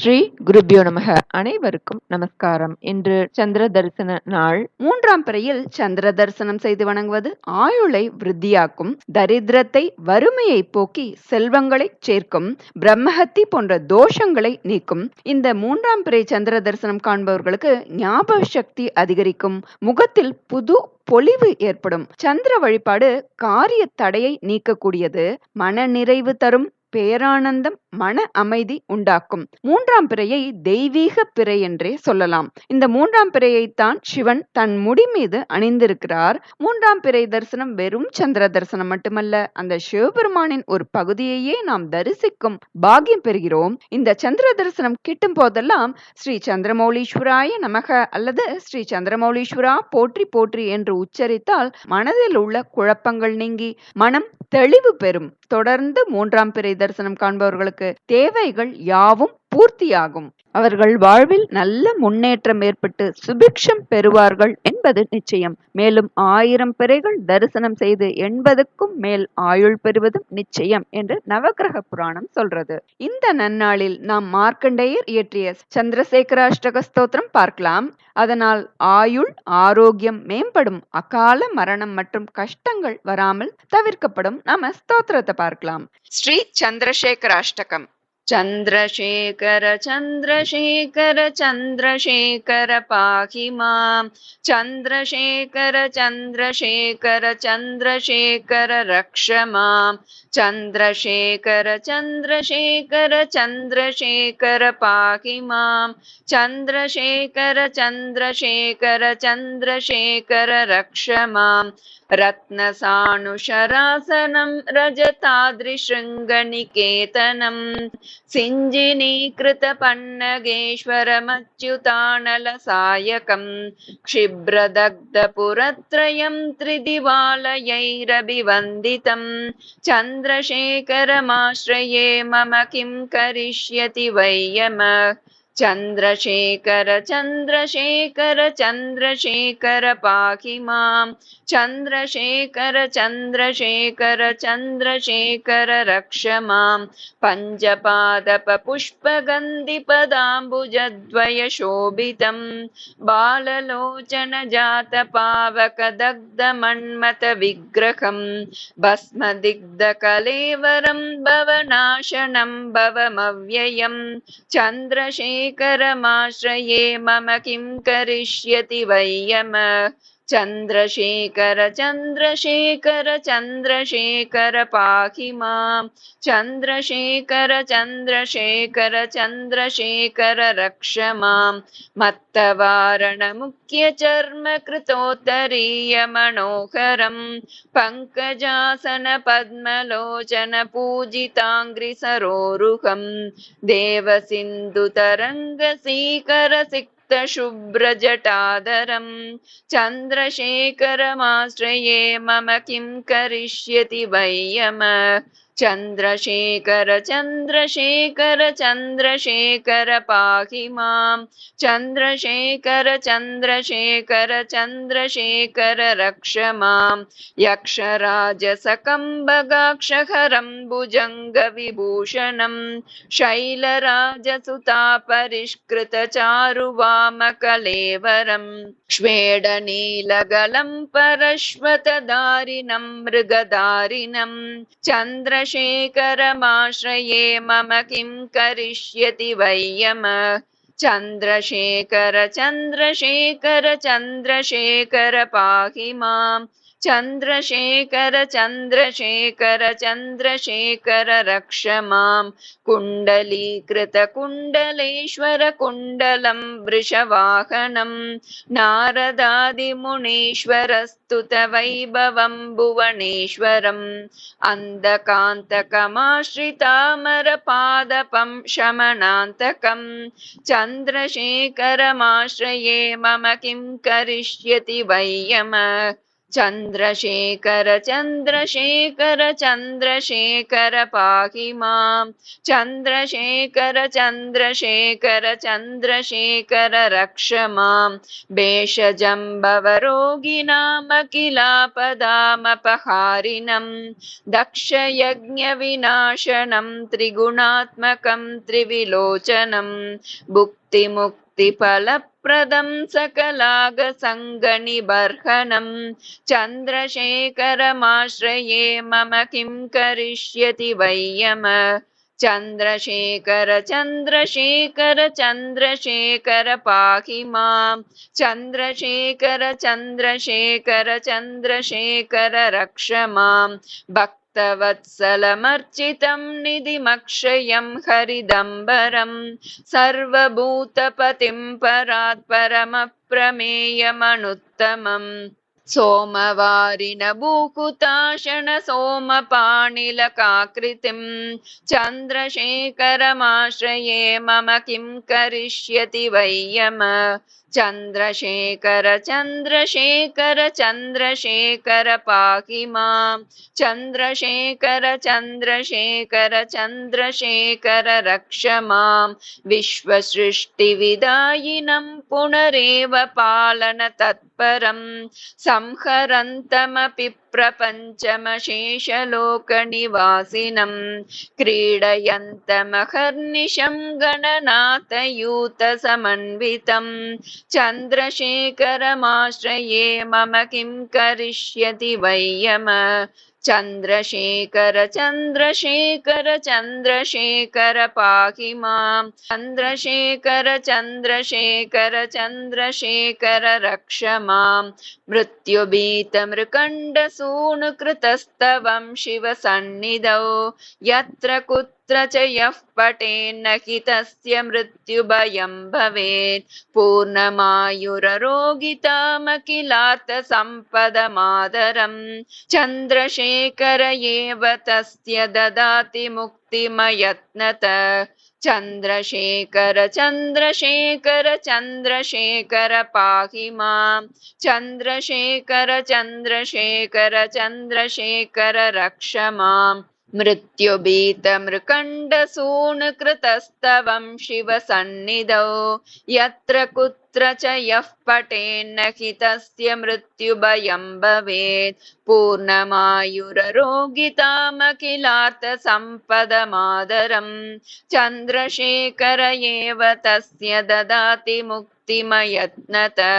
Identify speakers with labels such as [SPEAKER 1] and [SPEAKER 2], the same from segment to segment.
[SPEAKER 1] ஸ்ரீ குருபியோ நமக. அனைவருக்கும் நமஸ்காரம். இன்று சந்திர தரிசன நாள். 3ஆம் பிறையில் சந்திர தரிசனம் செய்து வணங்குவது ஆயுளை விருத்தியாக்கும், தரித்திரத்தை வறுமையை போக்கி செல்வங்களை சேர்க்கும், பிரம்மஹத்தி போன்ற தோஷங்களை நீக்கும். இந்த 3ஆம் பிறை சந்திர தரிசனம் காண்பவர்களுக்கு ஞாபக சக்தி அதிகரிக்கும், முகத்தில் புது பொலிவு ஏற்படும். சந்திர வழிபாடு காரிய தடையை நீக்கக்கூடியது, மன நிறைவு தரும், பேரானந்தம், மன அமைதி உண்டாக்கும். 3ஆம் பிறையை தெய்வீக பிறை என்றே சொல்லலாம். இந்த 3ஆம் பிறையைத்தான் சிவன் தன் முடி மீது அணிந்திருக்கிறார். 3ஆம் பிறை தரிசனம் வெறும் சந்திர தரிசனம் மட்டுமல்ல, அந்த சிவபெருமானின் ஒரு பகுதியையே நாம் தரிசிக்கும் பாக்கியம் பெறுகிறோம். இந்த சந்திர தரிசனம் கிட்டும் போதெல்லாம் ஸ்ரீ சந்திரமௌலீஸ்வராய நமக அல்லது ஸ்ரீ சந்திரமௌலீஸ்வரா போற்றி போற்றி என்று உச்சரித்தால் மனதில் உள்ள குழப்பங்கள் நீங்கி மனம் தெளிவு பெறும். தொடர்ந்து 3ஆம் பிறை தரிசனம் காண்பவர்களுக்கு தேவைகள் யாவும் பூர்த்தியாகும். அவர்கள் வாழ்வில் நல்ல முன்னேற்றம் ஏற்பட்டு சுபிக்ஷம் பெறுவார்கள் என்பது நிச்சயம். மேலும் 1000 பிறைகள் தரிசனம் செய்து 80க்கும் மேல் ஆயுள் பெறுவதும் நிச்சயம் என்று நவகிரக புராணம் சொல்றது. இந்த நன்னாளில் நாம் மார்க்கண்டேயர் இயற்றிய சந்திரசேகராஷ்டக ஸ்தோத்திரம் பார்க்கலாம். அதனால் ஆயுள் ஆரோக்கியம் மேம்படும், அகால மரணம் மற்றும் கஷ்டங்கள் வராமல் தவிர்க்கப்படும். நாம ஸ்தோத்திரத்தை பார்க்கலாம். ஸ்ரீ சந்திரசேகராஷ்டகம். चन्द्रशेखर चन्द्रशेखर चन्द्रशेखर पाहि मां, चन्द्रशेखर चन्द्रशेखर चन्द्रशेखर रक्ष मां, चन्द्रशेखर चन्द्रशेखर चन्द्रशेखर पाहि मां, चन्द्रशेखर चन्द्रशेखर चन्द्रशेखर रक्ष मां, रत्नसानुशरासनं रजताद्रिशृङ्गनिकेतनं, सिञ्जिनीकृतपन्नगेश्वरमच्युतानलसायकं, क्षिब्रदग्धपुरत्रयं त्रिदिवालयैरभिवन्दितं, चन्द्रशेखरमाश्रये मम किं करिष्यति वै यमः, चन्द्रशेखर चन्द्रशेखर चन्द्रशेखर पाहि मां, चन्द्रशेखर चन्द्रशेखर चन्द्रशेखर रक्ष मां, पञ्चपादपपुष्पगन्धिपदाम्बुजद्वयशोभितं, बाललोचनजातपावकदग्धमन्मथविग्रहं, भस्मदिग्धकलेवरं भवनाशनं भवमव्ययं, चन्द्रशेखरमाश्रये मम किं करिष्यति वै यमः, चन्द्रशेखर चन्द्रशेखर चन्द्रशेखर पाहि मां, चन्द्रशेखर चन्द्रशेखर चन्द्रशेखर रक्ष मां, मत्तवारणमुख्यचर्मकृतोत्तरीयमनोहरं, पङ्कजासनपद्मलोचन पूजिताङ्घ्रिसरोरुहं, देवसिन्धुतरङ्गसीकर शुभ्रजटाधरं, चन्द्रशेखरमाश्रये मम किं करिष्यति वै यमः, चन्द्रशेखर चन्द्रशेखर चन्द्रशेखर पाहि मां, चन्द्रशेखर चन्द्रशेखर चन्द्रशेखर रक्ष मां, यक्षराजसकम्बगाक्षहरं भुजङ्गविभूषणं, शैलराजसुतापरिष्कृतचारुवामकलेवरं, श्वेडनीलगलं परश्वतधारिणं मृगधारिणं, चन्द्रशेखरमाश्रये मम किं करिष्यति वै यमः, चन्द्रशेखर चन्द्रशेखर चन्द्रशेखर पाहि मां, चन्द्रशेखर चन्द्रशेखर चन्द्रशेखर रक्ष मां, कुण्डलीकृतकुण्डलेश्वर कुण्डलं वृषवाहनं, नारदादिमुनीश्वरस्तुतवैभवं भुवनेश्वरम्, अन्धकान्तकमाश्रितामरपादपं शमनान्तकं, चन्द्रशेखरमाश्रये मम किं करिष्यति वै यमः, चन्द्रशेखर चन्द्रशेखर चन्द्रशेखर पाहि मां चन्द्रशेखर चन्द्रशेखर चन्द्रशेखर रक्ष मां भेषजम्बवरोगिणामखिलापदामपहारिणं दक्षयज्ञविनाशनं त्रिगुणात्मकं त्रिविलोचनं भुक्तिमुक्तिफलप्रदं सकलागसङ्गनिबर्हणं चन्द्रशेखरमाश्रये मम किं करिष्यति वै यमः चन्द्रशेखर चन्द्रशेखर चन्द्रशेखर पाहि मां चन्द्रशेखर चन्द्रशेखर चन्द्रशेखर रक्ष मां भक्तवत्सलमर्चितं निधिमक्षयं हरिदम्बरं सर्वभूतपतिं परात् परमप्रमेयमनुत्तमम् सोमवारिण भूकुताशण सोमपाणिलकाकृतिं चन्द्रशेखरमाश्रये मम किं करिष्यति वै यमः चन्द्रशेखर चन्द्रशेखर चन्द्रशेखर पाहि मां चन्द्रशेखर चन्द्रशेखर चन्द्रशेखर रक्ष मां विश्वसृष्टिविदायिनं पुनरेव पालन तत्परं संहरन्तमपि प्रपञ्चमशेषलोकनिवासिनं क्रीडयन्तमहर्निशं गणनाथयूतसमन्वितं चन्द्रशेखरमाश्रये मम किं करिष्यति वै यमः चन्द्रशेखर चन्द्रशेखर चन्द्रशेखर पाहि मां चन्द्रशेखर चन्द्रशेखर चन्द्रशेखर रक्ष मां मृत्युभीतमृकण्डसूनुकृतस्तवं शिवसन्निधौ यत्र कुत्र च यः पठेन्न हि तस्य मृत्युभयं भवेत् पूर्णमायुररोगितामखिलार्थसम्पदमादरं चन्द्रशेखर एव तस्य ददाति मुक्तिमयत्नतः चन्द्रशेखर चन्द्रशेखर चन्द्रशेखर पाहि मां चन्द्रशेखर चन्द्रशेखर चन्द्रशेखर रक्ष मां मृत्युभीतमृकण्डसूनुकृतस्तवं शिवसन्निधौ यत्र कुत्र च यः पठेन्न हि तस्य मृत्युभयं भवेत् पूर्णमायुररोगितामखिलार्थसम्पदमादरं चन्द्रशेखर एव तस्य ददाति मुक्तिमयत्नतः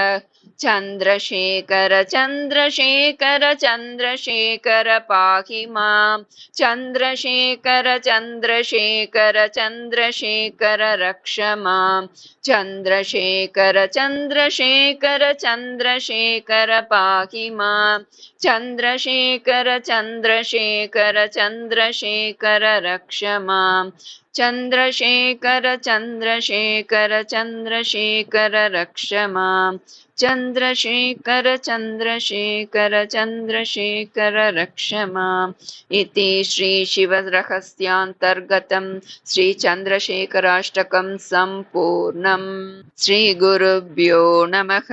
[SPEAKER 1] चन्द्रशेखर चन्द्रशेखर चन्द्रशेखर पाहि मां चन्द्रशेखर चन्द्रशेखर चन्द्रशेखर रक्ष मां चन्द्रशेखर चन्द्रशेखर चन्द्रशेखर पाहि मां चन्द्रशेखर चन्द्रशेखर चन्द्रशेखर रक्ष मां चन्द्रशेखर चन्द्रशेखर चन्द्रशेखर रक्ष मां चन्द्रशेखर चन्द्रशेखर चन्द्रशेखर रक्ष माम् इति श्रीशिवरहस्यान्तर्गतं श्रीचन्द्रशेखराष्टकं सम्पूर्णम् श्रीगुरुभ्यो நமக.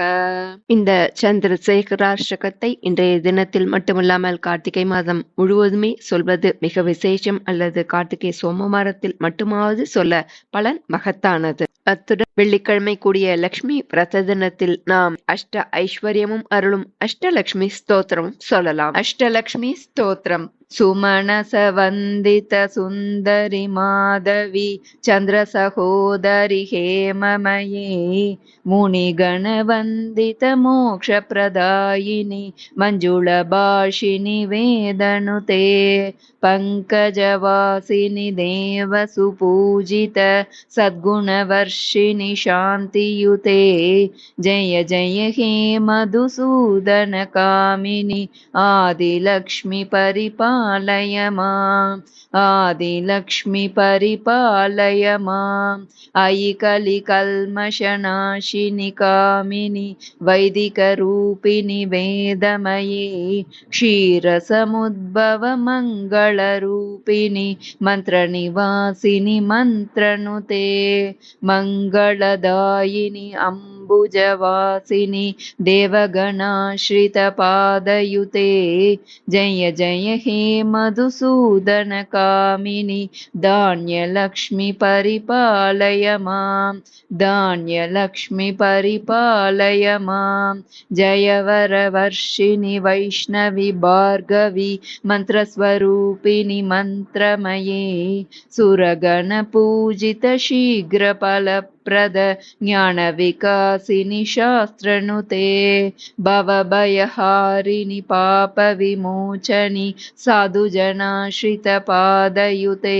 [SPEAKER 1] இந்த சந்திரசேகராஷ்டகத்தை இன்றைய தினத்தில் மட்டுமில்லாமல் கார்த்திகை மாதம் முழுவதுமே சொல்வது மிக விசேஷம். அல்லது கார்த்திகை சோமவாரத்தில் மட்டுமாவது சொல்ல பலன் மகத்தானது. அத்துடன் வெள்ளிக்கிழமை கூடிய லட்சுமி விரத தினத்தில் நாம் அஷ்ட ஐஸ்வர்யமும் அருளும் அஷ்டலட்சுமி ஸ்தோத்திரமும் சொல்லலாம். அஷ்டலட்சுமி ஸ்தோத்திரம். सुमनस वंदित सुंदरी माधवी चंद्र सहोदरी हेममये मुनिगण वंदित मोक्ष प्रदायिनी मंजुल भाषिनी वेदनुते पंकजवासिनी देव सुपूजित सद्गुणवर्षिणी शांतियुते जय जय हे मधुसूदन कामिनी आदिलक्ष्मी परिपालय माम् आदिलक्ष्मी परिपालय माम् अयि कलिकल्मषनाशिनि कामिनि वैदिकरूपिणि वेदमये क्षीरसमुद्भव मङ्गलरूपिणि मन्त्रनिवासिनि मन्त्रनुते मङ्गलदायिनि पदाम्बुजवासिनि देवगणाश्रितपादयुते जय जय हे मधुसूदनकामिनि धान्यलक्ष्मि परिपालय मां धान्यलक्ष्मि परिपालय मां जय वरवर्षिणि वैष्णवि भार्गवि मन्त्रस्वरूपिणि मन्त्रमये सुरगणपूजित शीघ्रफलप्रद ज्ञानविकासिनि शास्त्रनुते भवभयहारिणि पापविमोचनि साधुजनाश्रितपादयुते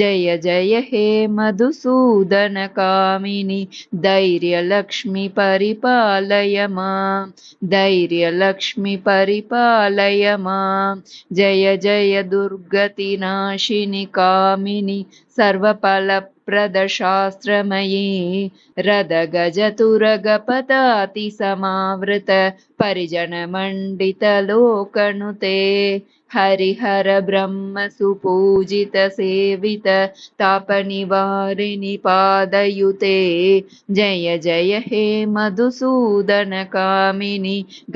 [SPEAKER 1] जय जय हे मधुसूदनकामिनि धैर्यलक्ष्मि परिपालय मां धैर्यलक्ष्मि परिपालय मां जय जय दुर्गतिनाशिनि कामिनि सर्वफलप्रदशास्त्रमयी रदगजतुरगपदाति समावृत परिजनमण्डितलोकनुते हरिहर ब्रह्म सुपूजित सेवित तापनिवारिणि पादयुते जय जय हे मधुसूदनकामिनि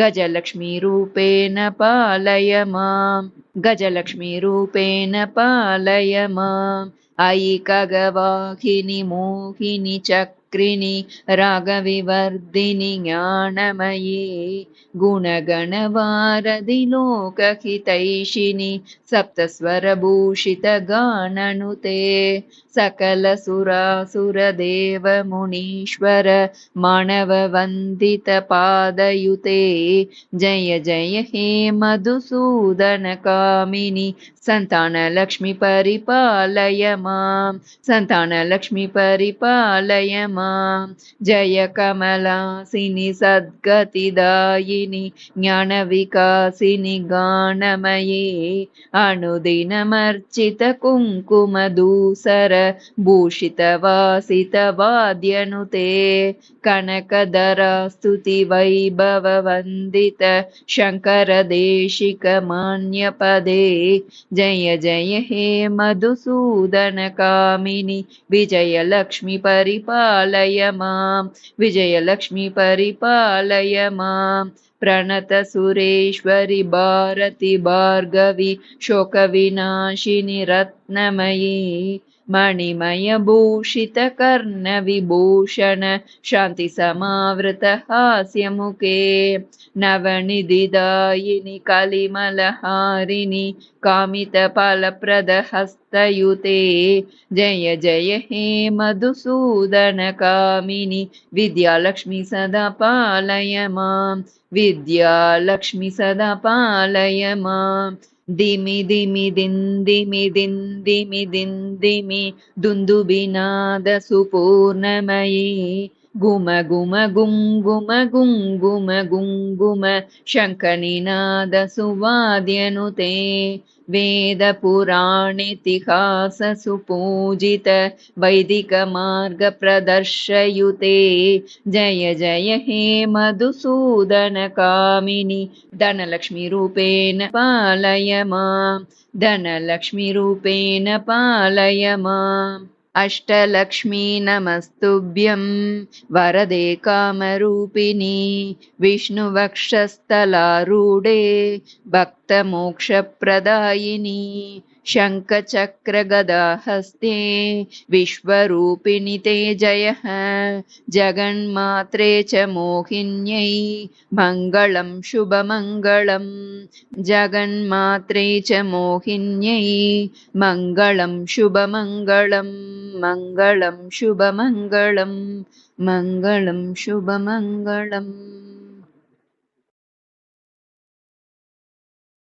[SPEAKER 1] गजलक्ष्मीरूपेण पालय मां गजलक्ष्मीरूपेण पालय माम् अयि खगवाहिनि मोहिनि चक्रिणि रागविवर्धिनि ज्ञानमयी गुणगणवारधि लोकहितैषिणि सप्तस्वरभूषितगाननुते सकलसुरासुरदेवमुनीश्वर मानववन्दितपादयुते जय जय हे मधुसूदनकामिनि संतानलक्ष्मि परिपालय मां संतानलक्ष्मि परिपालय मां जय कमलासिनि सद्गतिदायिनि ज्ञानविकासिनि गानमये अनुदिनमर्चित कुङ्कुमधूसर भूषितवासितवाद्यनुते कनकधरास्तुति वैभववन्दित शङ्करदेशिकमान्यपदे जय जय हे मधुसूदनकामिनि विजयलक्ष्मि परिपालय मां विजयलक्ष्मि परिपालय मां प्रणतसुरेश्वरि भारति भार्गवि शोकविनाशिनि रत्नमयी मणिमयभूषितकर्णविभूषण शान्तिसमावृत हास्यमुखे नवनिधिदायिनि कलिमलहारिणि कामितफलप्रदहस्तयुते जय जय हे मधुसूदनकामिनि विद्यालक्ष्मि सदा पालय मां विद्यालक्ष्मि सदा पालय मां दिमि दिमि दिन्दि दुन्दुभिनाद सुपूर्णमयी गुम गुम गुम शङ्खनिनाद सुवाद्यनुते वेदपुराणेतिहास सुपूजित वैदिकमार्गप्रदर्शयुते जय जय हे मधुसूदनकामिनि धनलक्ष्मीरूपेण पालय मां धनलक्ष्मीरूपेण पालय माम् अष्टलक्ष्मी नमस्तुभ्यं वरदे कामरूपिणि विष्णुवक्षस्थलारूढे भक्तमोक्षप्रदायिनि शङ्खचक्रगदाहस्ते विश्वरूपिणि ते जयः जगन्मात्रे च मोहिन्यै मङ्गलं शुभमङ्गलं जगन्मात्रे च मोहिन्यै मङ्गलं शुभमङ्गलं मङ्गलं शुभमङ्गलं मङ्गलं शुभमङ्गलम्।